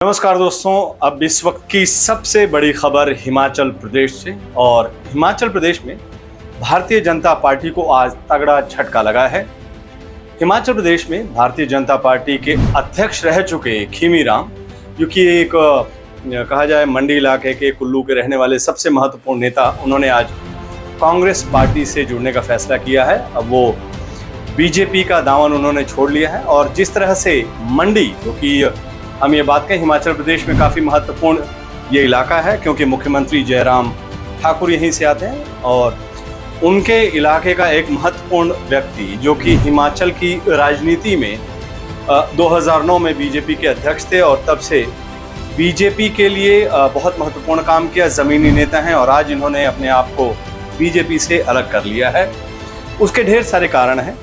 नमस्कार दोस्तों, अब इस वक्त की सबसे बड़ी खबर हिमाचल प्रदेश से। और हिमाचल प्रदेश में भारतीय जनता पार्टी को आज तगड़ा झटका लगा है। हिमाचल प्रदेश में भारतीय जनता पार्टी के अध्यक्ष रह चुके खीमी राम, जो कि एक कहा जाए मंडी इलाके के कुल्लू के रहने वाले सबसे महत्वपूर्ण नेता, उन्होंने आज कांग्रेस पार्टी से जुड़ने का फैसला किया है। अब वो बीजेपी का दामन उन्होंने छोड़ लिया है। और जिस तरह से मंडी, जो कि हम ये बात करें हिमाचल प्रदेश में काफ़ी महत्वपूर्ण ये इलाका है, क्योंकि मुख्यमंत्री जयराम ठाकुर यहीं से आते हैं और उनके इलाके का एक महत्वपूर्ण व्यक्ति, जो कि हिमाचल की राजनीति में 2009 में बीजेपी के अध्यक्ष थे और तब से बीजेपी के लिए बहुत महत्वपूर्ण काम किया, ज़मीनी नेता हैं और आज इन्होंने अपने आप को बीजेपी से अलग कर लिया है। उसके ढेर सारे कारण हैं,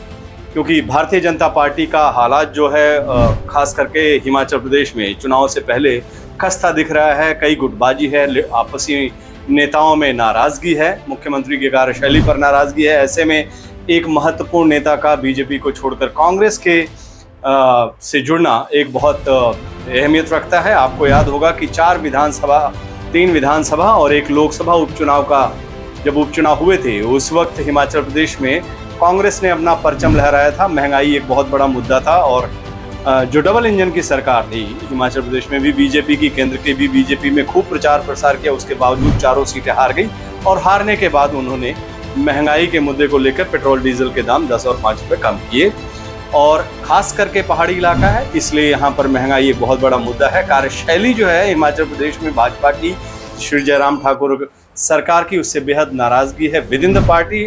क्योंकि भारतीय जनता पार्टी का हालात जो है खास करके हिमाचल प्रदेश में चुनाव से पहले खस्ता दिख रहा है। कई गुटबाजी है, आपसी नेताओं में नाराज़गी है, मुख्यमंत्री की कार्यशैली पर नाराज़गी है। ऐसे में एक महत्वपूर्ण नेता का बीजेपी को छोड़कर कांग्रेस के से जुड़ना एक बहुत अहमियत रखता है। आपको याद होगा कि 3 विधानसभा और 1 लोकसभा उपचुनाव का जब उपचुनाव हुए थे, उस वक्त हिमाचल प्रदेश में कांग्रेस ने अपना परचम लहराया था। महंगाई एक बहुत बड़ा मुद्दा था और जो डबल इंजन की सरकार थी हिमाचल प्रदेश में भी बीजेपी की, केंद्र के भी बीजेपी में खूब प्रचार प्रसार किया, उसके बावजूद 4 सीटें हार गई। और हारने के बाद उन्होंने महंगाई के मुद्दे को लेकर पेट्रोल डीजल के दाम 10 और 5 रुपये कम किए। और खास करके पहाड़ी इलाका है, इसलिए यहाँ पर महंगाई एक बहुत बड़ा मुद्दा है। कार्यशैली जो है हिमाचल प्रदेश में भाजपा की, श्री जयराम ठाकुर सरकार की, उससे बेहद नाराज़गी है। With in the party,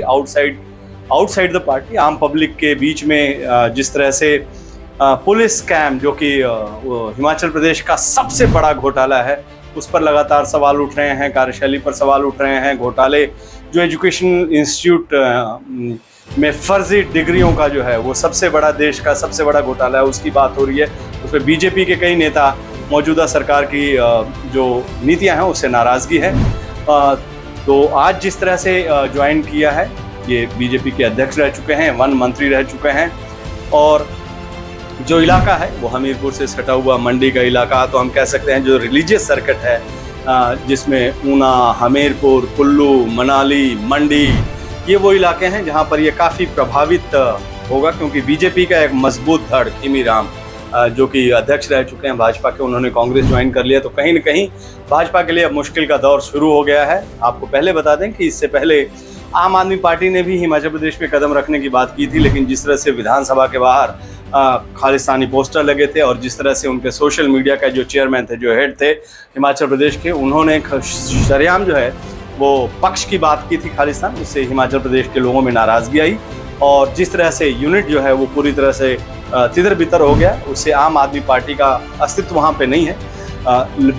outside the party, आम पब्लिक के बीच में जिस तरह से पुलिस स्कैम, जो कि हिमाचल प्रदेश का सबसे बड़ा घोटाला है, उस पर लगातार सवाल उठ रहे हैं, कार्यशैली पर सवाल उठ रहे हैं। घोटाले जो एजुकेशन इंस्टीट्यूट में फर्जी डिग्रियों का जो है वो सबसे बड़ा, देश का सबसे बड़ा घोटाला है, उसकी बात हो रही है। उसमें बीजेपी के कई नेता मौजूदा सरकार की जो नीतियां हैं उससे नाराज़गी है। तो आज जिस तरह से ज्वाइन किया है, ये बीजेपी के अध्यक्ष रह चुके हैं, वन मंत्री रह चुके हैं। और जो इलाका है वो हमीरपुर से सटा हुआ मंडी का इलाका, तो हम कह सकते हैं जो रिलीजियस सर्किट है, जिसमें ऊना, हमीरपुर, कुल्लू, मनाली, मंडी, ये वो इलाके हैं जहां पर ये काफ़ी प्रभावित होगा, क्योंकि बीजेपी का एक मजबूत धड़ खीमी राम, जो कि अध्यक्ष रह चुके हैं भाजपा के, उन्होंने कांग्रेस ज्वाइन कर लिया। तो कहीं न कहीं भाजपा के लिए अब मुश्किल का दौर शुरू हो गया है। आपको पहले बता दें कि इससे पहले आम आदमी पार्टी ने भी हिमाचल प्रदेश में कदम रखने की बात की थी, लेकिन जिस तरह से विधानसभा के बाहर खालिस्तानी पोस्टर लगे थे और जिस तरह से उनके सोशल मीडिया का जो चेयरमैन थे, जो हेड थे हिमाचल प्रदेश के, उन्होंने शरेआम जो है वो पक्ष की बात की थी खालिस्तान, उससे हिमाचल प्रदेश के लोगों में नाराज़गी आई। और जिस तरह से यूनिट जो है वो पूरी तरह से तितर बितर हो गया, उससे आम आदमी पार्टी का अस्तित्व वहाँ पे नहीं है।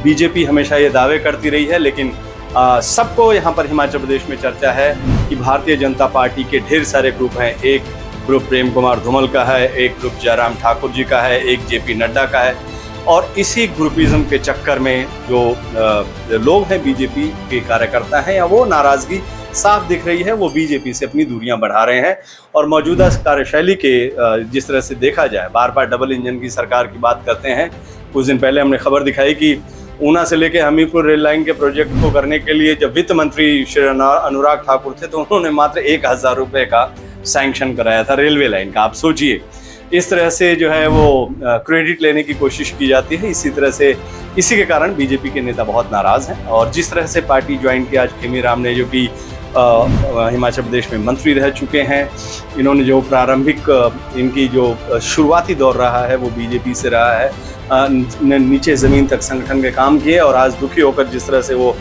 बीजेपी हमेशा ये दावे करती रही है, लेकिन सबको यहाँ पर हिमाचल प्रदेश में चर्चा है कि भारतीय जनता पार्टी के ढेर सारे ग्रुप हैं। एक ग्रुप प्रेम कुमार धूमल का है, एक ग्रुप जयराम ठाकुर जी का है, एक जेपी नड्डा का है। और इसी ग्रुपिज्म के चक्कर में जो लोग हैं, बीजेपी के कार्यकर्ता हैं, या वो नाराज़गी साफ दिख रही है, वो बीजेपी से अपनी दूरियां बढ़ा रहे हैं। और मौजूदा कार्यशैली के जिस तरह से देखा जाए, बार बार डबल इंजन की सरकार की बात करते हैं। कुछ दिन पहले हमने खबर दिखाई कि ऊना से लेकर हमीरपुर रेल लाइन के प्रोजेक्ट को करने के लिए जब वित्त मंत्री श्री अनुराग ठाकुर थे, तो उन्होंने मात्र 1000 रुपये का सैंक्शन कराया था रेलवे लाइन का। आप सोचिए, इस तरह से जो है वो क्रेडिट लेने की कोशिश की जाती है। इसी के कारण बीजेपी के नेता बहुत नाराज़ हैं। और जिस तरह से पार्टी ज्वाइन की आज खीमी राम ने, जो कि हिमाचल प्रदेश में मंत्री रह चुके हैं, इन्होंने जो प्रारंभिक इनकी जो शुरुआती दौर रहा है वो बीजेपी से रहा है, नीचे ज़मीन तक संगठन के काम किए और आज दुखी होकर जिस तरह से वो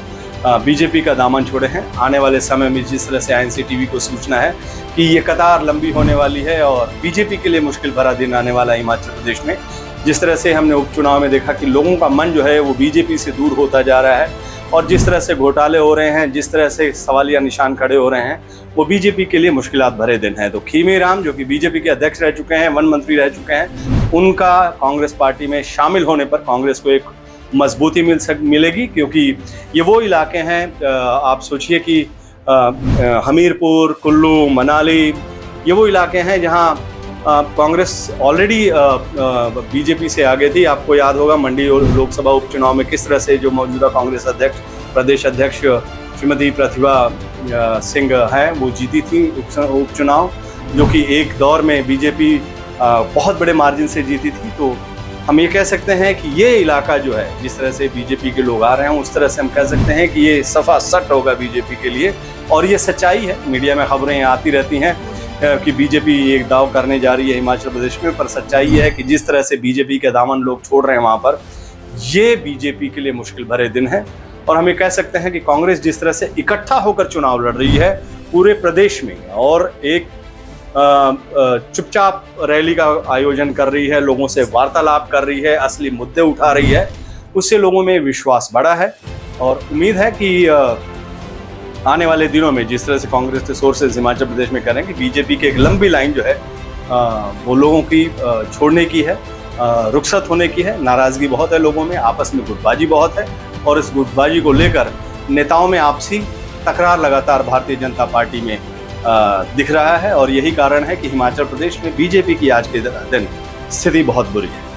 बीजेपी का दामन छोड़े हैं। आने वाले समय में जिस तरह से INC-TV को सूचना है कि ये कतार लंबी होने वाली है और बीजेपी के लिए मुश्किल भरा दिन आने वाला है हिमाचल प्रदेश में। जिस तरह से हमने उपचुनाव में देखा कि लोगों का मन जो है वो बीजेपी से दूर होता जा रहा है और जिस तरह से घोटाले हो रहे हैं, जिस तरह से सवालिया निशान खड़े हो रहे हैं, वो बीजेपी के लिए मुश्किलात भरे दिन हैं। तो खीमी राम, जो कि बीजेपी के अध्यक्ष रह चुके हैं, वन मंत्री रह चुके हैं, उनका कांग्रेस पार्टी में शामिल होने पर कांग्रेस को एक मजबूती मिलेगी, क्योंकि ये वो इलाके हैं, आप सोचिए कि हमीरपुर, कुल्लू, मनाली, ये वो इलाके हैं जहाँ कांग्रेस ऑलरेडी बीजेपी से आगे थी। आपको याद होगा मंडी और लोकसभा उपचुनाव में किस तरह से जो मौजूदा कांग्रेस अध्यक्ष, प्रदेश अध्यक्ष श्रीमती प्रतिभा सिंह हैं, वो जीती थी उपचुनाव, जो कि एक दौर में बीजेपी बहुत बड़े मार्जिन से जीती थी। तो हम ये कह सकते हैं कि ये इलाका जो है, जिस तरह से बीजेपी के लोग आ रहे हैं, उस तरह से हम कह सकते हैं कि ये सफा सट होगा बीजेपी के लिए। और ये सच्चाई है, मीडिया में खबरें आती रहती हैं कि बीजेपी एक दाव करने जा रही है हिमाचल प्रदेश में, पर सच्चाई ये है कि जिस तरह से बीजेपी के दामन लोग छोड़ रहे हैं वहाँ पर, ये बीजेपी के लिए मुश्किल भरे दिन है। और हम ये कह सकते हैं कि कांग्रेस जिस तरह से इकट्ठा होकर चुनाव लड़ रही है पूरे प्रदेश में, और एक चुपचाप रैली का आयोजन कर रही है, लोगों से वार्तालाप कर रही है, असली मुद्दे उठा रही है, उससे लोगों में विश्वास बढ़ा है। और उम्मीद है कि आने वाले दिनों में जिस तरह से कांग्रेस के सोर्सेज हिमाचल प्रदेश में करें कि बीजेपी की एक लंबी लाइन जो है वो लोगों की छोड़ने की है, रुखसत होने की है। नाराज़गी बहुत है लोगों में, आपस में गुटबाजी बहुत है, और इस गुटबाजी को लेकर नेताओं में आपसी तकरार लगातार भारतीय जनता पार्टी में दिख रहा है। और यही कारण है कि हिमाचल प्रदेश में बीजेपी की आज के दिन स्थिति बहुत बुरी है।